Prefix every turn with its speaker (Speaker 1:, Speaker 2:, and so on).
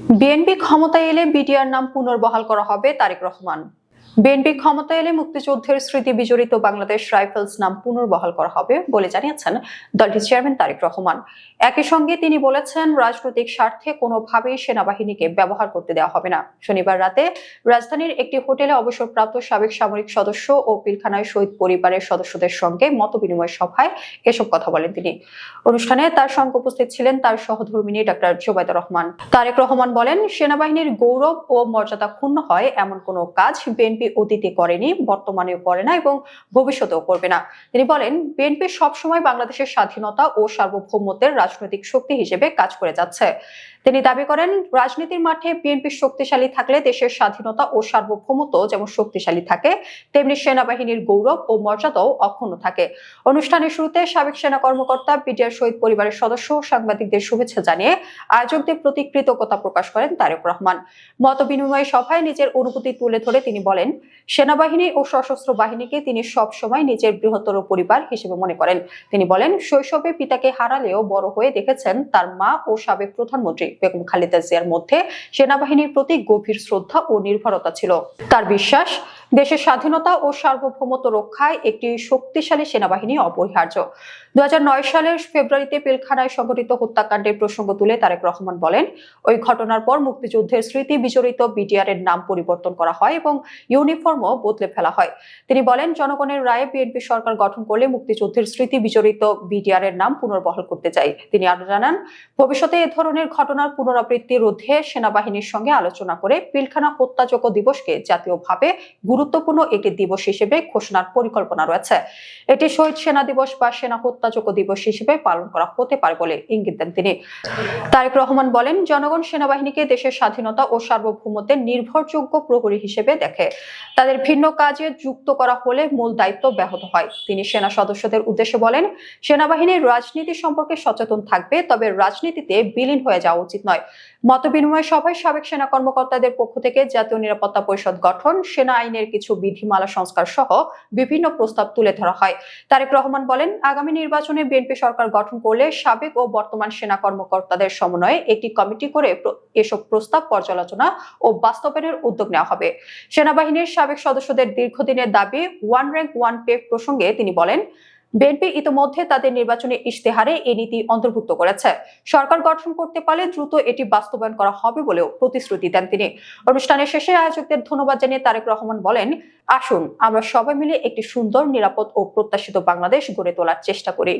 Speaker 1: BNP ক্ষমতায় এলে BDR নাম পুনর্বহাল করা হবে, তারেক রহমান। বিএনপি ক্ষমতায় এলে মুক্তিযুদ্ধের স্মৃতি বিজড়িত বাংলাদেশ রাইফেলস নাম পুনর্বহাল করা হবে বলে জানিয়েছেন দলটির চেয়ারম্যান তারেক রহমান। একই সঙ্গে তিনি বলেছেন, রাজনৈতিক স্বার্থে কোনোভাবেই সেনাবাহিনীকে ব্যবহার করতে দেওয়া হবে না। শনিবার রাতে রাজধানীর একটি হোটেলে অবসরপ্রাপ্ত সাবেক সামরিক সদস্য ও পিলখানায় শহীদ পরিবারের সদস্যদের সঙ্গে মতবিনিময় সভায় এসব কথা বলেন তিনি। অনুষ্ঠানে তার সঙ্গে উপস্থিত ছিলেন তার সহধর্মিণী ডাক্তার জোবাইদা রহমান। তারেক রহমান বলেন, সেনাবাহিনীর গৌরব ও মর্যাদা ক্ষুণ্ণ হয় এমন কোনো কাজ বিএনপি অতীতে করেনি, বর্তমানেও করে না এবং ভবিষ্যতেও করবে না। তিনি বলেন, বিএনপি সবসময় বাংলাদেশের স্বাধীনতা ও সার্বভৌমত্বের রাজনৈতিক শক্তি হিসেবে কাজ করে যাচ্ছে। তিনি দাবি করেন, রাজনীতির মাঠে বিএনপি শক্তিশালী থাকলে দেশের স্বাধীনতা ও সার্বভৌমত্ব যেমন শক্তিশালী থাকে, তেমনি সেনাবাহিনীর গৌরব ও মর্যাদাও অক্ষুণ্ণ থাকে। অনুষ্ঠানের শুরুতে সাবেক সেনা কর্মকর্তা, বিডিআর শহীদ পরিবারের সদস্য ও সাংবাদিকদের শুভেচ্ছা জানিয়ে আয়োজকদের প্রতি কৃতজ্ঞতা প্রকাশ করেন তারেক রহমান। মতবিনিময় সভায় নিজের অনুভূতি তুলে ধরে তিনি বলেন, সেনাবাহিনী ও সশস্ত্র বাহিনীকে তিনি সব সময় নিজের বৃহত্তর পরিবার হিসেবে মনে করেন। তিনি বলেন, শৈশবে পিতাকে হারালেও বড় হয়ে দেখেছেন তার মা ও সাবেক প্রধানমন্ত্রী বেগম খালেদা জিয়ার মধ্যে সেনাবাহিনীর প্রতি গভীর শ্রদ্ধা ও নির্ভরতা ছিল। তার বিশ্বাস, দেশের স্বাধীনতা ও সার্বভৌমত্ব রক্ষায় একটি শক্তিশালী সেনাবাহিনী অপরিহার্য। 2009 সালের ফেব্রুয়ারিতে পিলখানায় সংঘটিত হত্যাকাণ্ডের প্রসঙ্গ তুলে তারেক রহমান বলেন, ওই ঘটনার পর মুক্তিযুদ্ধের স্মৃতি বিজড়িত বিডিআর এর নাম পরিবর্তন করা হয় এবং ইউনিফর্মও বদলে ফেলা হয়। তিনি বলেন, জনগণের রায়ে বিএনপি সরকার গঠন করলে মুক্তিযুদ্ধের স্মৃতি বিজড়িত বিডিআর এর নাম পুনর্বহাল করতে চাই। তিনি আরো জানান, ভবিষ্যতে এ ধরনের ঘটনার পুনরাবৃত্তি রোধে সেনাবাহিনীর সঙ্গে আলোচনা করে পিলখানা হত্যাযোগ্য দিবসকে জাতীয়ভাবে গুরুত্বপূর্ণ একটি দিবস হিসেবে ঘোষণার পরিকল্পনা রয়েছে। এটি শহীদ সেনা দিবস বা সেনা হত্যাযোগ্য দিবস হিসেবে পালন করা হতে পারে বলে ইঙ্গিত দেন তিনি। তারেক রহমান বলেন, জনগণ সেনাবাহিনীকে দেশের স্বাধীনতা ও সার্বভৌমত্বের নির্ভরযোগ্য প্রহরী হিসেবে দেখে। তাদের ভিন্ন কাজে যুক্ত করা হলে মূল দায়িত্ব ব্যাহত হয়। তিনি সেনা সদস্যদের উদ্দেশ্যে বলেন, সেনাবাহিনীর রাজনীতি সম্পর্কে সচেতন থাকবে, তবে রাজনীতিতে বিলীন হয়ে যাওয়া উচিত নয়। মতবিনিময় সভায় সাবেক সেনা কর্মকর্তাদের পক্ষ থেকে জাতীয় নিরাপত্তা পরিষদ গঠন, সেনা আইনের কিছু বিধিমালা সংস্কার সহ বিভিন্ন প্রস্তাব তুলে ধরা হয়। তারেক রহমান বলেন, আগামী নির্বাচনে বিএনপি সরকার গঠন করলে সাবেক ও বর্তমান সেনা কর্মকর্তাদের সমন্বয়ে একটি কমিটি করে এসব প্রস্তাব পর্যালোচনা ও বাস্তবায়নের উদ্যোগ নেওয়া হবে। সেনাবাহিনীর সাবেক সদস্যদের দীর্ঘদিনের দাবি ওয়ান র্যাঙ্ক ওয়ান পে প্রসঙ্গে তিনি বলেন, বিএনপি ইতিমধ্যে তাদের নির্বাচনী ইশতেহারে এই নীতি অন্তর্ভুক্ত করেছে। সরকার গঠন করতে পারলে দ্রুত এটি বাস্তবায়ন করা হবে বলেও প্রতিশ্রুতি দেন তিনি। অনুষ্ঠানের শেষে আয়োজকদের ধন্যবাদ জানিয়ে তারেক রহমান বলেন, আসুন আমরা সবাই মিলে একটি সুন্দর, নিরাপদ ও প্রত্যাশিত বাংলাদেশ গড়ে তোলার চেষ্টা করি।